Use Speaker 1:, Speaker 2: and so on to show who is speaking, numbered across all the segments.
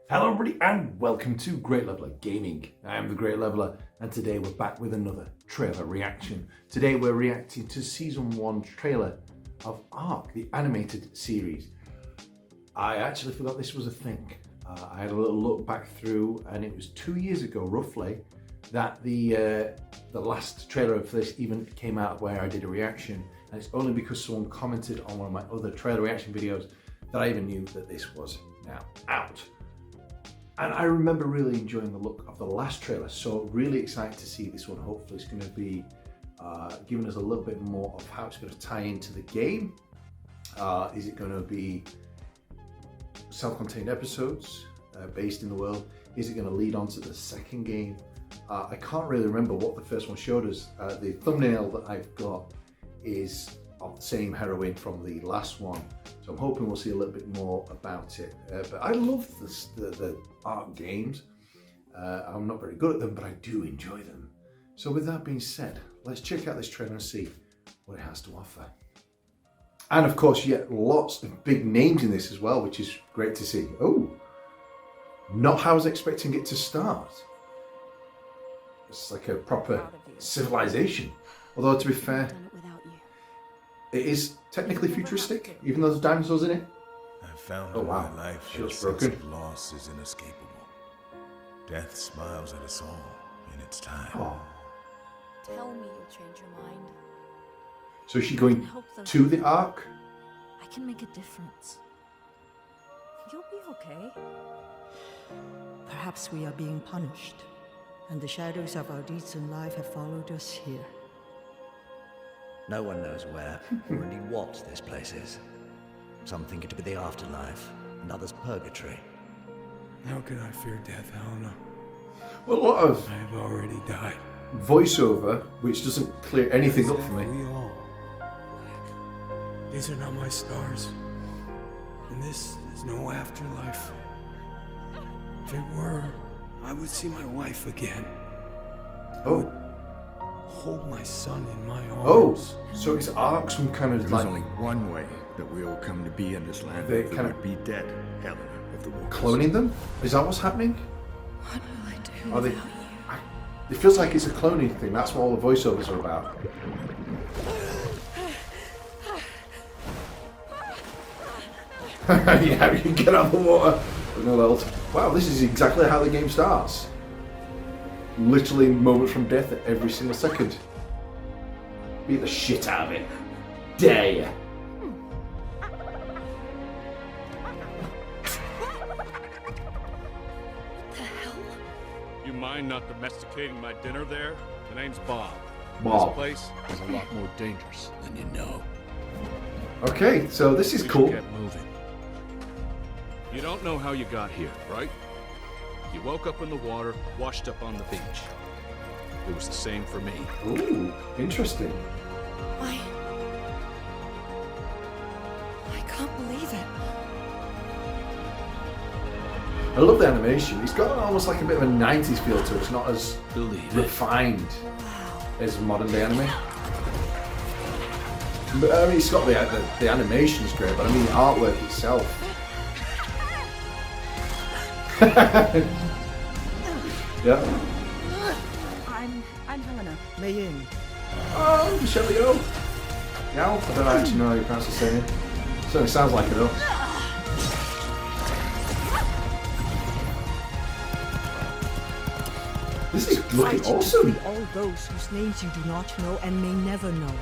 Speaker 1: Hello everybody and welcome to Great Leveler Gaming. I am the Great Leveler and today we're back with another trailer reaction. Today we're reacting to Season 1 trailer of ARK, the animated series. I actually forgot this was a thing. I had a little look back through and it was 2 years ago roughly that the last trailer of this even came out where I did a reaction, and it's only because someone commented on one of my other trailer reaction videos that I even knew that this was now out. And I remember really enjoying the look of the last trailer, so really excited to see this one. Hopefully it's going to be giving us a little bit more of how it's going to tie into the game. Is it going to be self-contained episodes based in the world? Is it going to lead on to the second game? I can't really remember what the first one showed us. The thumbnail that I've got is of the same heroine from the last one, so I'm hoping we'll see a little bit more about it. But I love the ARK games. I'm not very good at them, but I do enjoy them. So with that being said, let's check out this trailer and see what it has to offer. And of course, you get lots of big names in this as well, which is great to see. Oh, not how I was expecting it to start. It's like a proper civilization. Although to be fair, it is technically futuristic, even though there's dinosaurs in it.
Speaker 2: I found
Speaker 1: oh wow,
Speaker 2: my life
Speaker 1: she looks
Speaker 2: sense
Speaker 1: broken.
Speaker 2: of loss is inescapable. Death smiles at us all in its time.
Speaker 1: Oh.
Speaker 3: Tell me you'll change your mind.
Speaker 1: So is she going to the ARK?
Speaker 3: I can make a difference. You'll be okay.
Speaker 4: Perhaps we are being punished, and the shadows of our deeds in life have followed us here.
Speaker 5: No one knows where or indeed what this place is. Some think it to be the afterlife, and others purgatory.
Speaker 6: How can I fear death, Helena?
Speaker 1: Well, a lot of
Speaker 6: I have already died.
Speaker 1: voiceover, which doesn't clear anything up for me.
Speaker 6: We all. These are not my stars. And this is no afterlife. If it were, I would see my wife again.
Speaker 1: Oh.
Speaker 6: Hold my son in my
Speaker 1: Oh,
Speaker 6: arms.
Speaker 1: so it's ARK some kind of
Speaker 7: There's
Speaker 1: like
Speaker 7: only one way that we all come to be in this land.
Speaker 1: They
Speaker 7: If
Speaker 1: kind
Speaker 7: it
Speaker 1: of
Speaker 7: would be dead, Helena of the Walkers.
Speaker 1: cloning them? Is that what's happening?
Speaker 3: What will I do
Speaker 1: Are they?
Speaker 3: without you?
Speaker 1: It feels like it's a cloning thing. That's what all the voiceovers are about. Yeah, you can get out of the water. Wow, this is exactly how the game starts. Literally moments from death at every single second. Beat the shit out of it. Dare ya.
Speaker 3: What the hell?
Speaker 8: You mind not domesticating my dinner there? The name's Bob.
Speaker 1: Bob.
Speaker 8: This place is a lot more dangerous than you know.
Speaker 1: Okay, so this is
Speaker 8: We
Speaker 1: cool.
Speaker 8: should get moving. You don't know how you got here, right? You woke up in the water, washed up on the beach. It was the same for me.
Speaker 1: Ooh, interesting.
Speaker 3: I can't believe it.
Speaker 1: I love the animation. It's got almost like a bit of a 90s feel to it. It's not as
Speaker 8: Believe it.
Speaker 1: refined
Speaker 3: Wow.
Speaker 1: as modern day anime. But I mean, it's got the animation's great, but I mean the artwork itself. Yeah.
Speaker 4: I'm Helena. Mayin.
Speaker 1: Oh, Michelle Yeoh. Yeah, I don't actually know how you pronounce the saying. Certainly sounds like it though. This is looking
Speaker 4: Fight
Speaker 1: awesome.
Speaker 4: with all those whose names you do not know and may never know.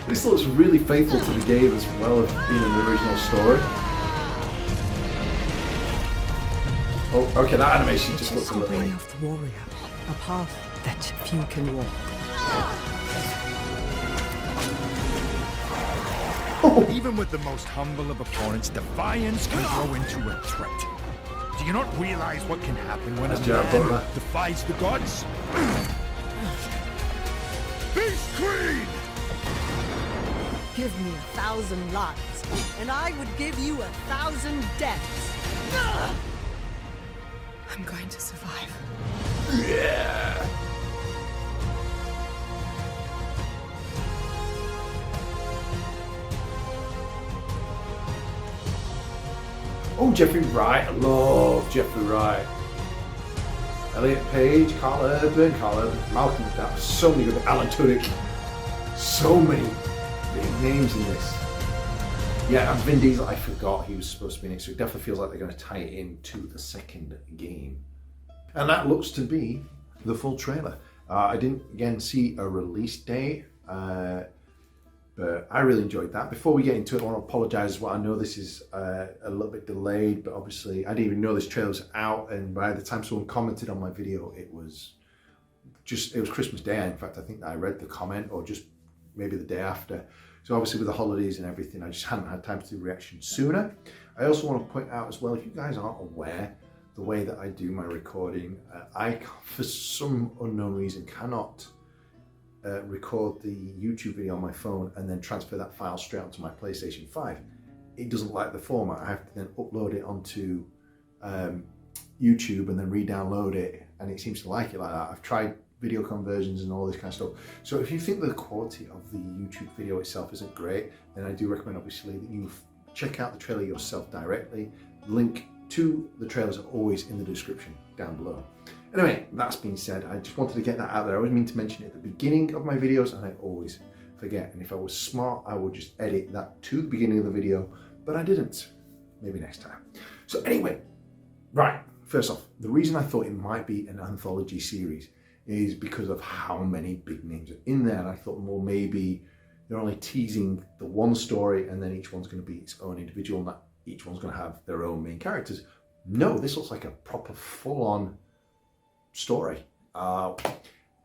Speaker 1: This looks really faithful to the game as well as being in the original story. Oh, okay, that animation just looks a
Speaker 4: The
Speaker 1: little...
Speaker 4: way of the warrior, a path that few can walk.
Speaker 7: Even with the most humble of opponents, defiance can grow into a threat. Do you not realize what can happen when
Speaker 1: That's
Speaker 7: a
Speaker 1: Jared
Speaker 7: man
Speaker 1: Butler.
Speaker 7: defies the gods? Beast Queen!
Speaker 4: Give me 1,000 lives, and I would give you 1,000 deaths.
Speaker 3: I'm going to survive.
Speaker 1: Yeah. Oh, Jeffrey Wright. I love Jeffrey Wright. Elliot Page, Carl Urban, Malcolm McDowell. So many good. Alan Tudyk. So many big names in this. Yeah, and Vin Diesel, I forgot he was supposed to be in it, so it definitely feels like they're going to tie it into the second game. And that looks to be the full trailer. I didn't, again, see a release date, but I really enjoyed that. Before we get into it, I want to apologise as well. I know this is a little bit delayed, but obviously I didn't even know this trailer was out, and by the time someone commented on my video, it was Christmas Day. In fact, I think I read the comment, or just maybe the day after. So obviously with the holidays and everything, I just hadn't had time to do reaction sooner. I also want to point out as well, if you guys aren't aware, the way that I do my recording, I, for some unknown reason, cannot record the YouTube video on my phone and then transfer that file straight onto my PlayStation 5. It doesn't like the format. I have to then upload it onto YouTube and then re-download it, and it seems to like it like that. I've tried video conversions and all this kind of stuff. So if you think the quality of the YouTube video itself isn't great, then I do recommend obviously that you check out the trailer yourself directly. Link to the trailers are always in the description down below. Anyway, that's been said, I just wanted to get that out there. I always mean to mention it at the beginning of my videos and I always forget. And if I was smart, I would just edit that to the beginning of the video, but I didn't. Maybe next time. So anyway, right, first off, the reason I thought it might be an anthology series is because of how many big names are in there. And I thought, well, maybe they're only teasing the one story and then each one's going to be its own individual and that each one's going to have their own main characters. No, this looks like a proper full-on story. And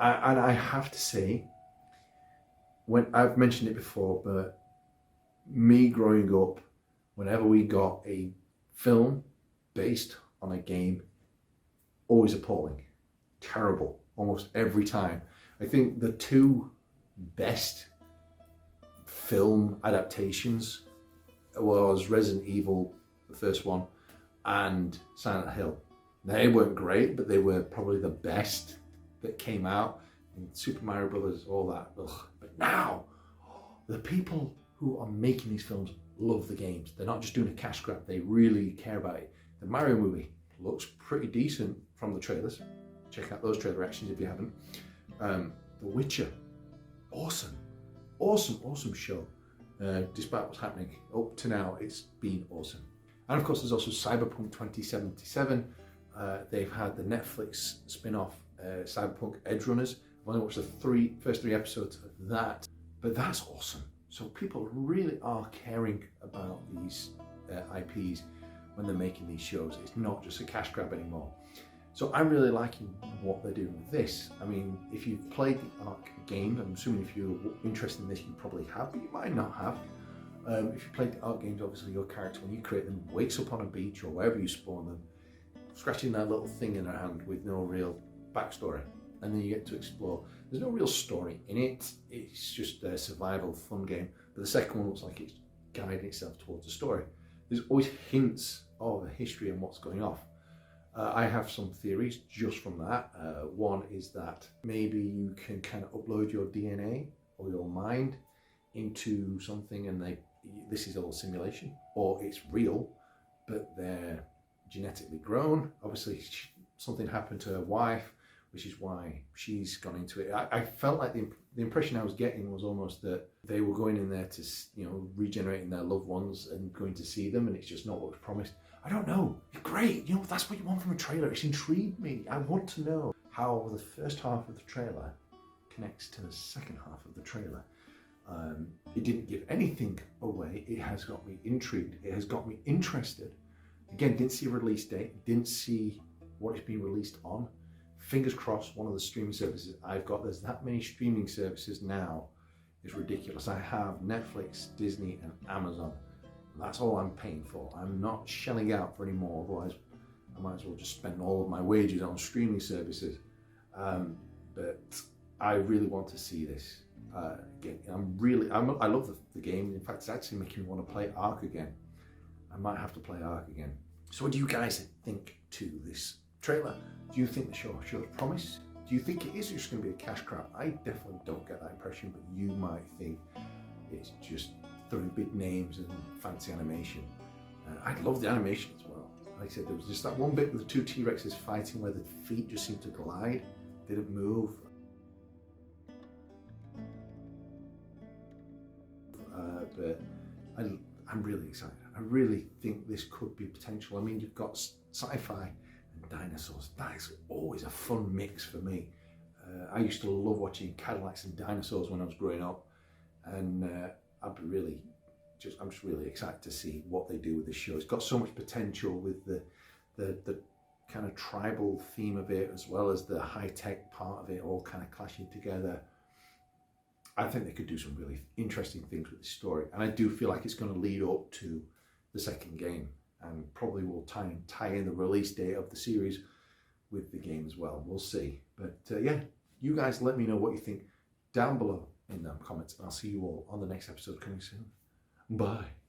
Speaker 1: I have to say, when I've mentioned it before, but me growing up, whenever we got a film based on a game, always appalling, terrible, almost every time. I think the two best film adaptations was Resident Evil, the first one, and Silent Hill. They weren't great, but they were probably the best that came out. And Super Mario Brothers, all that. Ugh. But now, the people who are making these films love the games. They're not just doing a cash grab, they really care about it. The Mario movie looks pretty decent from the trailers. Check out those trailer reactions if you haven't. The Witcher, awesome show. Despite what's happening up to now, it's been awesome. And of course, there's also Cyberpunk 2077. They've had the Netflix spin-off Cyberpunk Edge Runners. I've only watched the first three episodes of that, but that's awesome. So people really are caring about these IPs when they're making these shows. It's not just a cash grab anymore. So I'm really liking what they're doing with this. I mean, if you've played the Ark games, I'm assuming if you're interested in this, you probably have, but you might not have. If you played the Ark games, obviously your character, when you create them, wakes up on a beach or wherever you spawn them, scratching that little thing in their hand with no real backstory. And then you get to explore. There's no real story in it. It's just a survival fun game. But the second one looks like it's guiding itself towards a story. There's always hints of a history and what's going off. I have some theories just from that. One is that maybe you can kind of upload your DNA or your mind into something and this is all simulation, or it's real, but they're genetically grown. Obviously, something happened to her wife, which is why she's gone into it. I felt like the impression I was getting was almost that they were going in there to, regenerating their loved ones and going to see them, and it's just not what was promised. I don't know. Great. That's what you want from a trailer. It's intrigued me. I want to know how the first half of the trailer connects to the second half of the trailer. It didn't give anything away. It has got me intrigued. It has got me interested. Again, didn't see a release date. Didn't see what it's been released on. Fingers crossed, one of the streaming services I've got. There's that many streaming services now. It's ridiculous. I have Netflix, Disney, and Amazon. That's all I'm paying for. I'm not shelling out for any more, otherwise I might as well just spend all of my wages on streaming services. But I really want to see this. Again, I love the game. In fact, it's actually making me want to play Ark again. I might have to play Ark again. So what do you guys think to this trailer? Do you think the show shows promise? Do you think it is just going to be a cash grab? I definitely don't get that impression, but you might think it's just throwing big names and fancy animation. I love the animation as well. like I said, there was just that one bit with the two T-Rexes fighting where the feet just seemed to glide, didn't move. But I'm really excited. I really think this could be potential. I mean, you've got sci-fi and dinosaurs. That is always a fun mix for me. I used to love watching Cadillacs and dinosaurs when I was growing up, and I'm just really excited to see what they do with this show. It's got so much potential with the kind of tribal theme of it, as well as the high-tech part of it, all kind of clashing together. I think they could do some really interesting things with this story, and I do feel like it's going to lead up to the second game, and probably will tie in the release date of the series with the game as well. We'll see. But yeah, you guys let me know what you think down below in the comments, and I'll see you all on the next episode coming soon. Bye.